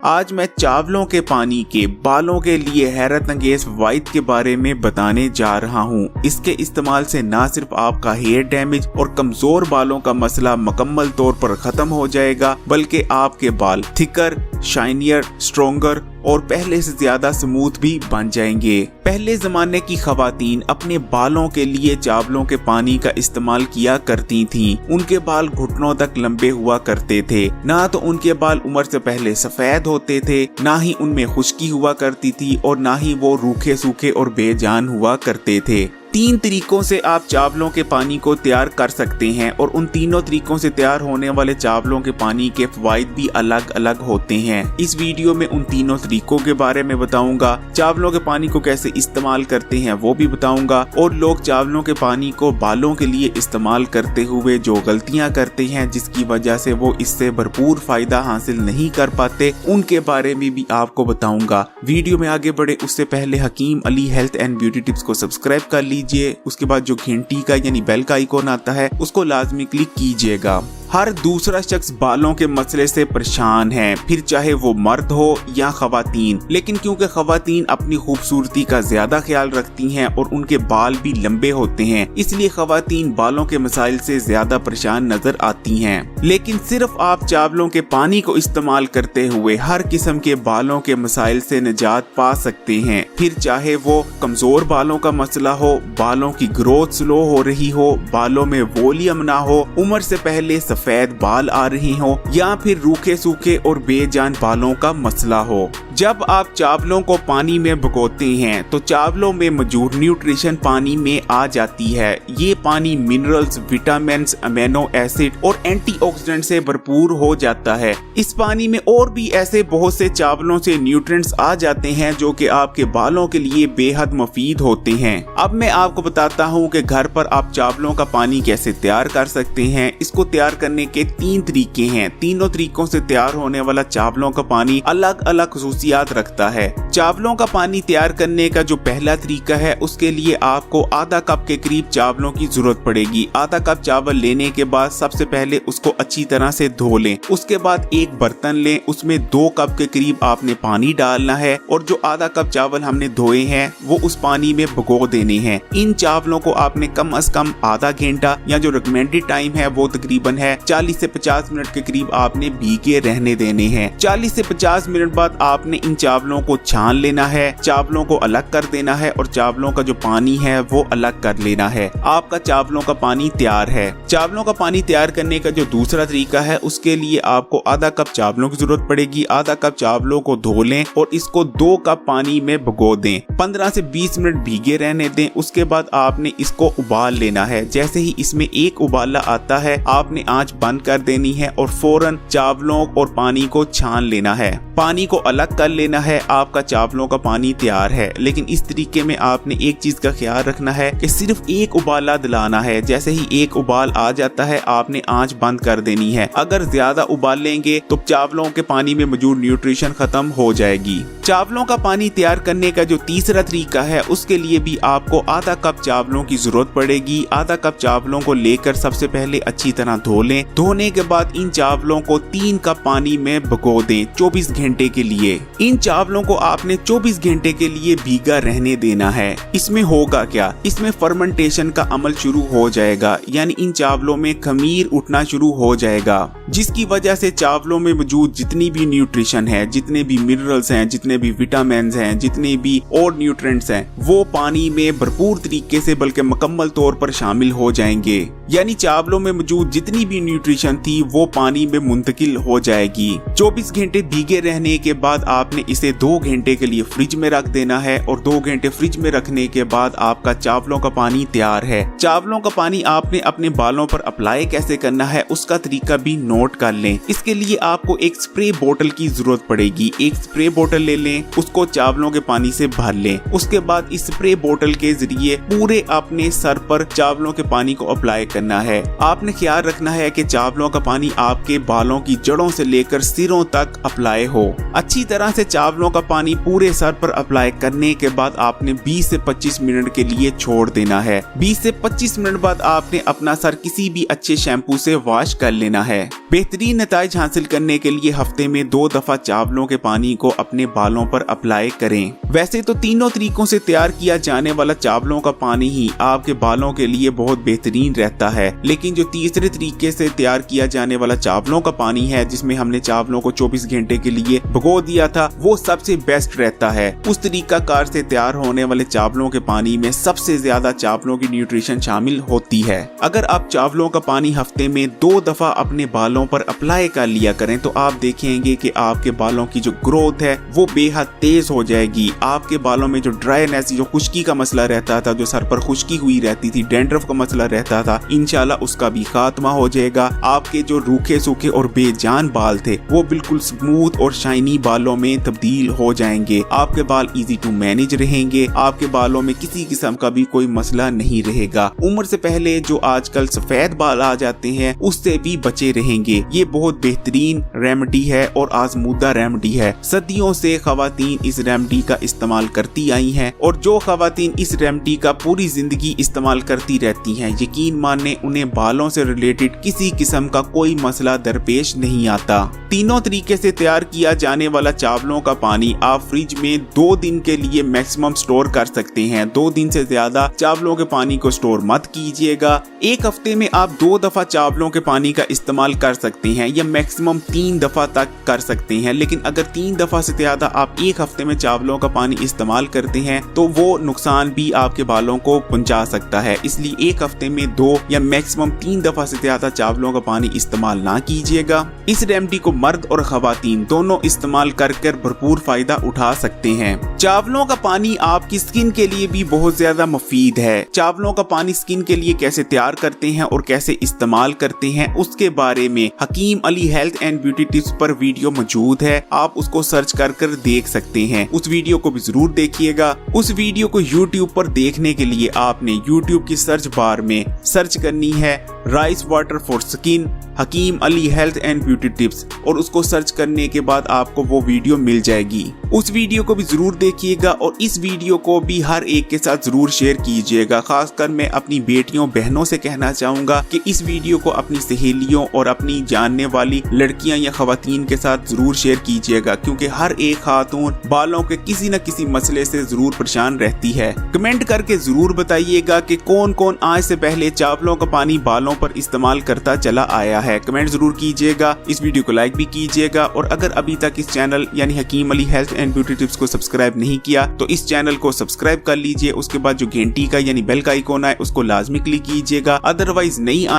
आज मैं चावलों के पानी के बालों के लिए हैरत अंगेज फावाइद के बारे में बताने जा रहा हूँ। इसके इस्तेमाल से न सिर्फ आपका हेयर डैमेज और कमजोर बालों का मसला मुकम्मल तौर पर खत्म हो जाएगा, बल्कि आपके बाल थिकर, शाइनियर, स्ट्रोंगर और पहले से ज्यादा स्मूथ भी बन जाएंगे। पहले जमाने की खवातीन अपने बालों के लिए चावलों के पानी का इस्तेमाल किया करती थीं। उनके बाल घुटनों तक लंबे हुआ करते थे। ना तो उनके बाल उम्र से पहले सफेद होते थे, ना ही उनमें खुश्की हुआ करती थी और ना ही वो रूखे सूखे और बेजान हुआ करते थे। 3 तरीकों से आप चावलों के पानी को तैयार कर सकते हैं और उन तीनों तरीकों से तैयार होने वाले चावलों के पानी के फवाइद भी अलग अलग होते हैं। इस वीडियो में उन तीनों तरीकों के बारे में बताऊंगा। चावलों के पानी को कैसे इस्तेमाल करते हैं वो भी बताऊंगा, और लोग चावलों के पानी को बालों के लिए इस्तेमाल करते हुए जो गलतियां करते हैं जिसकी वजह से वो इससे भरपूर फायदा हासिल नहीं कर पाते, उनके बारे में भी आपको बताऊंगा। वीडियो में आगे बढ़े उससे पहले Hakim Ali health and beauty tips को सब्सक्राइब कर लीजिए। उसके बाद जो घंटी का यानी बेल का आइकॉन आता है उसको लाजमी क्लिक कीजिएगा। हर दूसरा शख्स बालों के मसले से परेशान है, फिर चाहे वो मर्द हो या खवातीन। लेकिन क्योंकि खवातीन अपनी खूबसूरती का ज्यादा ख्याल रखती हैं और उनके बाल भी लंबे होते हैं, इसलिए खवातीन बालों के मसाइल से ज्यादा परेशान नजर आती हैं। लेकिन सिर्फ आप चावलों के पानी को इस्तेमाल करते हुए हर किस्म के बालों के मसाइल से निजात पा सकते हैं। फिर चाहे वो कमजोर बालों का मसला हो, बालों की ग्रोथ स्लो हो रही हो, बालों में वॉल्यूम ना हो, उम्र से पहले सफेद बाल आ रहे हो, या फिर रूखे सूखे और बेजान बालों का मसला हो। जब आप चावलों को पानी में भिगोते हैं तो चावलों में मौजूद न्यूट्रिशन पानी में आ जाती है। ये पानी मिनरल्स, विटामिन्स, अमीनो एसिड और एंटीऑक्सीडेंट से भरपूर हो जाता है। इस पानी में और भी ऐसे बहुत से चावलों से न्यूट्रिएंट्स आ जाते हैं जो कि आपके बालों के लिए बेहद मुफीद होते हैं। अब मैं आपको बताता हूँ कि घर पर आप चावलों का पानी कैसे तैयार कर सकते हैं। इसको तैयार करने के 3 तरीके हैं। तीनों तरीकों से तैयार होने वाला चावलों का पानी अलग अलग खसूसियात रखता है। चावलों का पानी तैयार करने का जो पहला तरीका है, उसके लिए आपको आधा कप के करीब चावलों की जरूरत पड़ेगी। आधा कप चावल लेने के बाद सबसे पहले उसको अच्छी तरह से धो लें। उसके बाद एक बर्तन लें, उसमें 2 कप के करीब आपने पानी डालना है और जो आधा कप चावल हमने धोए हैं वो उस पानी में भिगो देने हैं। इन चावलों को आपने कम से कम आधा घंटा या जो रिकमेंडेड टाइम है वो तकरीबन है 40 से 50 मिनट के करीब आपने भीगे रहने देने हैं। 40 से 50 मिनट बाद आपने इन चावलों को छान लेना है, चावलों को अलग कर देना है और चावलों का जो पानी है वो अलग कर लेना है। आपका चावलों का पानी तैयार है। चावलों का पानी तैयार करने का जो दूसरा तरीका है, उसके लिए आपको आधा कप चावलों की जरूरत पड़ेगी। आधा कप चावलों को धो लें और इसको 2 कप पानी में भिगो दें। 15 से 20 मिनट भीगे रहने दें। उसके बाद आपने इसको उबाल लेना है। जैसे ही इसमें एक उबाला आता है आपने आंच बंद कर देनी है और फौरन चावलों और पानी को छान लेना है। पानी को अलग कर लेना है। आपका चावलों का पानी तैयार है। लेकिन इस तरीके में आपने एक चीज का ख्याल रखना है कि सिर्फ एक उबाला दिलाना है। जैसे ही एक उबाल आ जाता है आपने आंच बंद कर देनी है। अगर ज्यादा उबाल लेंगे तो चावलों के पानी में मौजूद न्यूट्रिशन खत्म हो जाएगी। चावलों का पानी तैयार करने का जो तीसरा तरीका है, उसके लिए भी आपको आधा कप चावलों की जरूरत पड़ेगी। आधा कप चावलों को लेकर सबसे पहले अच्छी तरह धो लें। धोने के बाद इन चावलों को 3 कप पानी में भिगो दें 24 घंटे के लिए। इन चावलों को आपने 24 घंटे के लिए भीगा रहने देना है। इसमें होगा क्या, इसमें फर्मेंटेशन का अमल शुरू हो जाएगा, यानी इन चावलों में खमीर उठना शुरू हो जाएगा, जिसकी वजह से चावलों में मौजूद जितनी भी न्यूट्रिशन है, जितने भी मिनरल्स हैं, जितने भी विटामिन हैं, जितने भी और न्यूट्रिएंट्स हैं, वो पानी में भरपूर तरीके से बल्कि मुकम्मल तौर पर शामिल हो जाएंगे। यानी चावलों में मौजूद जितनी भी न्यूट्रिशन थी वो पानी में मुंतकिल हो जाएगी। 24 घंटे भीगे रहने के बाद आपने इसे 2 घंटे के लिए फ्रिज में रख देना है और 2 घंटे फ्रिज में रखने के बाद आपका चावलों का पानी तैयार है। चावलों का पानी आपने अपने बालों पर अप्लाई कैसे करना है उसका तरीका भी नोट कर लें। इसके लिए आपको एक स्प्रे बोतल की जरूरत पड़ेगी। एक स्प्रे बोतल ले लें, उसको चावलों के पानी से भर लें। उसके बाद इस स्प्रे बोतल के जरिए पूरे अपने सर पर चावलों के पानी को अप्लाई करना है। आपने ख्याल रखना है कि चावलों का पानी आपके बालों की जड़ों से लेकर सिरों तक अप्लाई हो। अच्छी तरह से चावलों का पानी पूरे सर पर अप्लाई करने के बाद आपने 20 से 25 मिनट के लिए छोड़ देना है। 20 से 25 मिनट बाद आपने अपना सर किसी भी अच्छे शैम्पू से वॉश कर लेना है। बेहतरीन नताइज हासिल करने के लिए हफ्ते में 2 दफा चावलों के पानी को अपने बालों पर अप्लाई करें। वैसे तो तीनों तरीकों से तैयार किया जाने वाला चावलों का पानी ही आपके बालों के लिए बहुत बेहतरीन रहता है, लेकिन जो तीसरे तरीके से तैयार किया जाने वाला चावलों का पानी है, जिसमें हमने चावलों को 24 घंटे के लिए भिगो दिया था, वो सबसे बेस्ट रहता है। उस तरीका कार से तैयार होने वाले चावलों के पानी में सबसे ज्यादा चावलों की न्यूट्रिशन शामिल होती है। अगर आप चावलों का पानी हफ्ते में 2 दफा अपने बालों पर अप्लाई कर लिया करें तो आप देखेंगे कि आपके बालों की जो ग्रोथ है वो बेहद तेज हो जाएगी। आपके बालों में जो ड्राईनेस, जो खुश्की का मसला रहता था, जो सर पर खुश्की हुई रहती थी, डैंड्रफ का मसला रहता था, इंशाल्लाह उसका भी खात्मा हो जाएगा। आपके जो रूखे सूखे और बेजान बाल थे वो बिल्कुल स्मूथ और शाइनी बालों में तब्दील हो जाएंगे। आपके बाल इजी टू मैनेज रहेंगे। आपके बालों में किसी किस्म का भी कोई मसला नहीं रहेगा। उम्र से पहले जो आजकल सफेद बाल आ जाते हैं उससे भी बचे रहेंगे। ये बहुत बेहतरीन रेमेडी है और आजमूदा रेमेडी है। सदियों से खवातीन इस रेमेडी का इस्तेमाल करती आई हैं और जो खवातीन इस रेमेडी का पूरी जिंदगी इस्तेमाल करती रहती हैं, यकीन माने उन्हें बालों से रिलेटेड किसी किस्म का कोई मसला दरपेश नहीं आता। तीनों तरीके से तैयार किया जाने वाला चावलों का पानी आप फ्रिज में 2 दिन के लिए मैक्सिमम स्टोर कर सकते हैं। 2 दिन से ज्यादा चावलों के पानी को स्टोर मत कीजिएगा। एक हफ्ते में आप 2 दफा चावलों के पानी का इस्तेमाल कर सकते हैं या मैक्सिमम 3 दफा तक कर सकते हैं, लेकिन अगर 3 दफा से ज्यादा आप एक हफ्ते में चावलों का पानी इस्तेमाल करते हैं तो वो नुकसान भी आपके बालों को पहुंचा सकता है। इसलिए एक हफ्ते में 2 या मैक्सिमम 3 दफा से ज्यादा चावलों का पानी इस्तेमाल ना कीजिएगा। इस रेमेडी को मर्द और खवातीन दोनों इस्तेमाल कर भरपूर फायदा उठा सकते हैं। चावलों का पानी आपकी स्किन के लिए भी बहुत ज्यादा मुफीद है। चावलों का पानी स्किन के लिए कैसे तैयार करते हैं और कैसे इस्तेमाल करते हैं उसके बारे में Hakim Ali health and beauty tips पर वीडियो मौजूद है। आप उसको सर्च कर देख सकते हैं। उस वीडियो को भी जरूर देखिएगा। उस वीडियो को YouTube पर देखने के लिए आपने YouTube की सर्च बार में सर्च करनी है rice water for skin Hakim Ali health and beauty tips और उसको सर्च करने के बाद आपको वो वीडियो मिल जाएगी। उस वीडियो को भी जरूर देखिएगा और इस वीडियो को भी हर एक के साथ जरूर शेयर कीजिएगा। खासकर मैं अपनी बेटियों बहनों से कहना चाहूंगा कि इस वीडियो को अपनी सहेलियों और अपनी जानने वाली लड़कियां या खवातीन के साथ जरूर शेयर कीजिएगा, क्योंकि हर एक खातून बालों के किसी न किसी मसले से जरूर परेशान रहती है। कमेंट करके जरूर बताइएगा कि कौन कौन आज से पहले चावलों का पानी बालों पर इस्तेमाल करता चला आया है। कमेंट जरूर कीजिएगा। इस वीडियो को लाइक भी कीजिएगा और अगर अभी तक इस चैनल यानी Hakim Ali health and beauty tips को सब्सक्राइब नहीं किया तो इस चैनल को सब्सक्राइब कर लीजिए। उसके बाद जो घंटी का यानी बेल का आइकॉन है उसको लाजमी क्लिक कीजिएगा। अदरवाइज नई